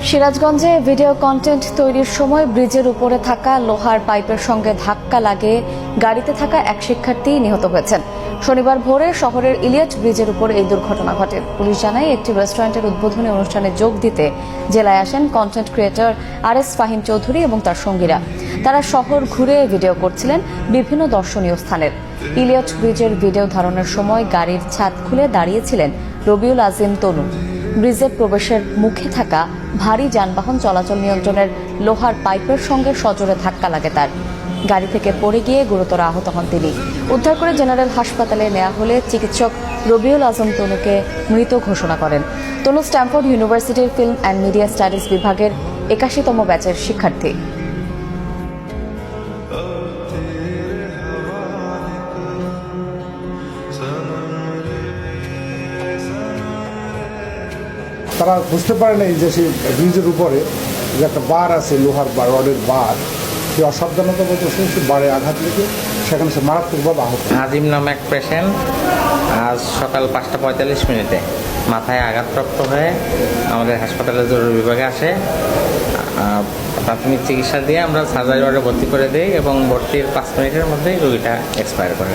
সিরাজগঞ্জে video content তৈরির সময় ব্রিজের উপরে থাকা লোহার পাইপের সঙ্গে ধাক্কা লাগে গাড়িতে থাকা এক শিক্ষার্থী নিহত হয়েছেন। শনিবার ভোরে শহরের ইলিয়ট ব্রিজের উপর এই দুর্ঘটনা ঘটে। পুলিশ জানায় একটি রেস্টুরেন্টের উদ্বোধনী অনুষ্ঠানে যোগ দিতে জেলায় আসেন content creator RS Fahim Chowdhury এবং তার সঙ্গীরা। তারা শহর ঘুরে ভিডিও করছিলেন বিভিন্ন দর্শনীয় স্থানের। ইলিয়ট ব্রিজের ভিডিও ধারণের সময় গাড়ির ছাদ খুলে দাঁড়িয়েছিলেন রবিউল আজিম তনু। ব্রিজে প্রবেশের মুখে থাকা ভারী যানবাহন চলাচল নিয়ন্ত্রণের লোহার পাইপের সঙ্গে সজোরে ধাক্কা লাগে তার। গাড়ি থেকে পড়ে গিয়ে গুরুতর আহত হন তিনি। উদ্ধার করে জেনারেল হাসপাতালে নেওয়া হলে চিকিৎসক রবিউল আজম তনুকে মৃত ঘোষণা করেন। তনু স্ট্যামফোর্ড ইউনিভার্সিটির ফিল্ম অ্যান্ড মিডিয়া স্টাডিজ বিভাগের 81তম ব্যাচের শিক্ষার্থী। তারা বুঝতে পারে নাই যে সেই ব্রিজের উপরে যে একটা বার আছে, লোহার বার, রডের বার, সে অসাবধানতা বলতে সে বারে আঘাত লেগে সেখানে সে মারাত্মকভাবে আহত। আজিম নামে এক পেশেন্ট আজ সকাল 5:45 মাথায় আঘাতপ্রাপ্ত হয়ে আমাদের হাসপাতালের জরুরি বিভাগে আসে। প্রাথমিক চিকিৎসা দিয়ে আমরা সার্জারি ওয়ার্ডে ভর্তি করে দিই এবং ভর্তির 5 মিনিটের মধ্যেই রোগীটা এক্সপায়ার করে।